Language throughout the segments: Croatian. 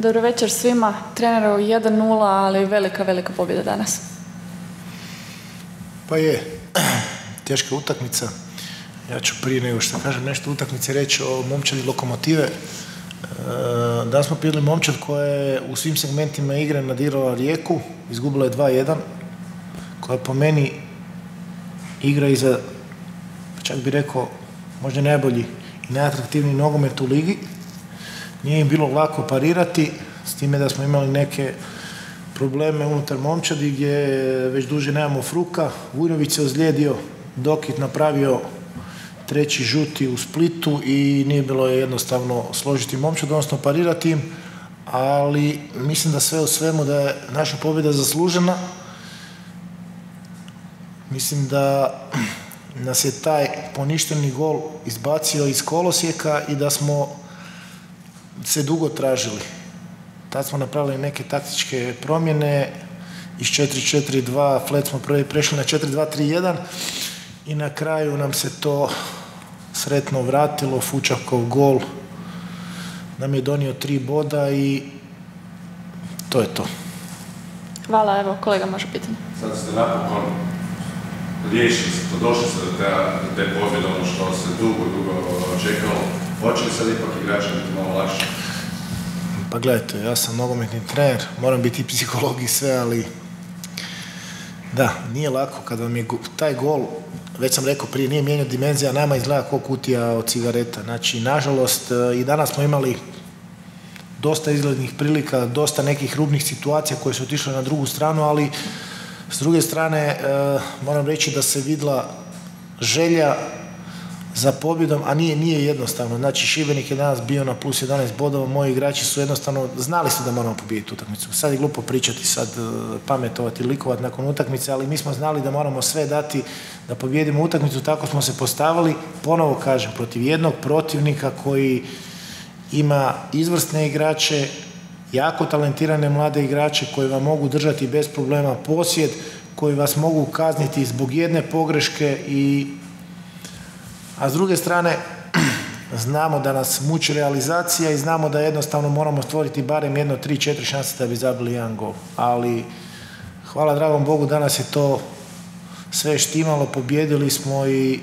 Dobro večer svima. Treneru 1-0, ali velika pobjeda danas. Pa je, teška utakmica. Ja ću prije nego što kažem nešto o utakmici reći o momčadi Lokomotive. Danas smo pili momčad koja je u svim segmentima igre nadirala Rijeku, izgubila je 2-1, koja po meni igra iza, čak bi rekao, možda najbolji i najatraktivniji nogomet u ligi. Nije im bilo lako parirati, s time da smo imali neke probleme unutar momčadi gdje već duže nemamo Fruka. Vujnović se ozlijedio, Dokit napravio treći žuti u Splitu i nije bilo jednostavno složiti momčad, odnosno parirati im, ali mislim da sve u svemu da je naša pobjeda zaslužena. Mislim da nas je taj poništeni gol izbacio iz kolosijeka i da smo se dugo tražili. Tad smo napravili neke taktičke promjene, iz 4-4-2 flet smo prešli na 4-2-3-1 i na kraju nam se to sretno vratilo. Fučakov gol nam je donio 3 boda i to je to. Hvala, evo kolega može pitanje. Sad ste napokon riješili se to, došli ste do te pobjede, ono što se dugo čekalo. Hoće li sad ipak igrača biti malo lakše? Pa gledajte, ja sam nogometni trener, moram biti i psiholog i sve, ali da, nije lako kada vam je taj gol, već sam rekao prije, nije mijenjao dimenzija, nama izgleda kao kutija od cigareta. Znači, nažalost, i danas smo imali dosta izglednih prilika, dosta nekih rubnih situacija koje su otišle na drugu stranu, ali s druge strane moram reći da se vidla želja za pobjedom, a nije jednostavno. Znači, Šibenik je danas bio na plus 11 bodova, moji igrači su jednostavno, znali su da moramo pobijediti utakmicu. Sad je glupo pričati, sad pametovati, likovati nakon utakmice, ali mi smo znali da moramo sve dati da pobijedimo utakmicu, tako smo se postavili, ponovo kažem, protiv jednog protivnika koji ima izvrsne igrače, jako talentirane mlade igrače koji vam mogu držati bez problema posjed, koji vas mogu kazniti zbog jedne pogreške a s druge strane, znamo da nas muči realizacija i znamo da jednostavno moramo stvoriti barem 3-4 šanse da bi zabili jedan gol. Ali, hvala dragom Bogu, danas je to sve štimalo, pobjedili smo i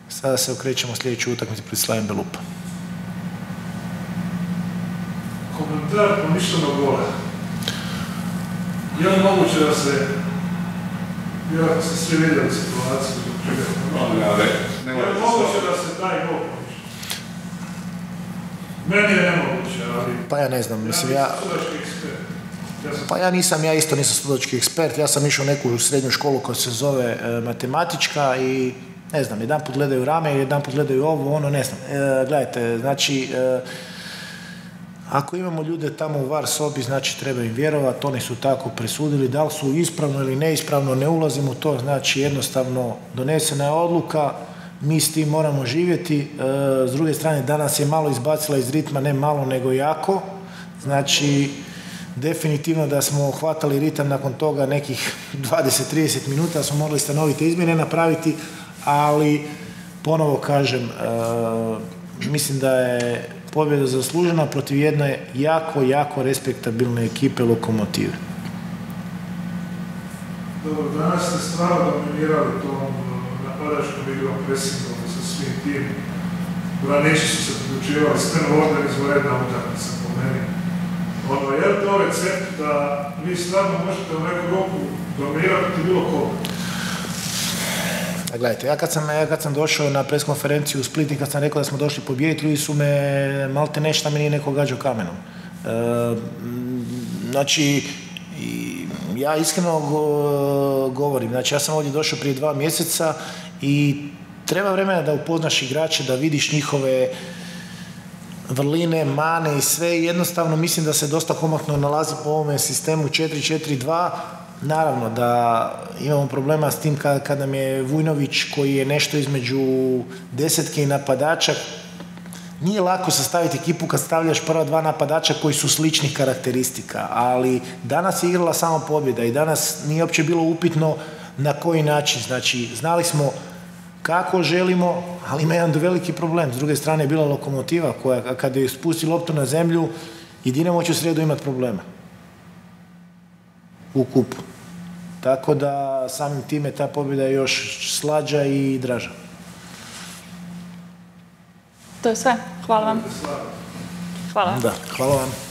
sada se okrećemo sljedeću utakmicu pred Slavijom Belupa. Komentar pomišljenog gola. Je li moguće da se, vjerojatno ste svi vidjeli situaciju zbog čega? Je li moguće da se taj gol pomišlja? Meni je nemoguće, ali... Pa ja ne znam, mislim ja... sudački ekspert. Pa ja isto nisam sudački ekspert, ja sam išao u neku srednju školu koja se zove matematička i ne znam, jedan put gledaju rame, jedan put gledaju ovo, ono, ne znam. Gledajte, znači... Ako imamo ljude tamo u VAR sobi, znači treba im vjerovati, oni su tako presudili, da li su ispravno ili neispravno, ne ulazim u to, znači jednostavno donesena je odluka, mi s tim moramo živjeti. S druge strane, danas je malo izbacila iz ritma, ne malo nego jako, znači definitivno da smo hvatali ritam nakon toga nekih 20-30 minuta, smo morali stanovite izmjene napraviti, ali ponovo kažem, mislim da je pobjeda zaslužena protiv jedne jako respektabilne ekipe Lokomotive. Dobro, danas ste stvarno dominirali tom napadačkom igrom, presingom sa svim tim. Branići su se priključivali, Sten Warner izvanredna utakmica po meni. Je li to recept da vi stvarno možete u neku roku dominirati bilo koga? Gledajte, ja kad sam došao na preskonferenciju u Split i kad sam rekao da smo došli pobijediti, ljudi su me malte nešto, me nije neko gađao kamenom. Znači, ja iskreno govorim, znači ja sam ovdje došao prije 2 mjeseca i treba vremena da upoznaš igrače, da vidiš njihove vrline, mane i sve. Jednostavno mislim da se dosta komaktno nalazi po ovome sistemu 4-4-2. Naravno da imamo problema s tim kada nam je Vujnović koji je nešto između desetke i napadača. Nije lako sastaviti ekipu kad stavljaš prva 2 napadača koji su sličnih karakteristika, ali danas je igrala samo pobjeda i danas nije uopće bilo upitno na koji način. Znači, znali smo kako želimo, ali ima jedan veliki problem. S druge strane je bila Lokomotiva koja kada je spusti loptu na zemlju i Dinamo će u srijedu imati problema u kupu. Tako da samim time ta pobjeda je još slađa i draža. To je sve. Hvala vam. Hvala. Da, hvala vam.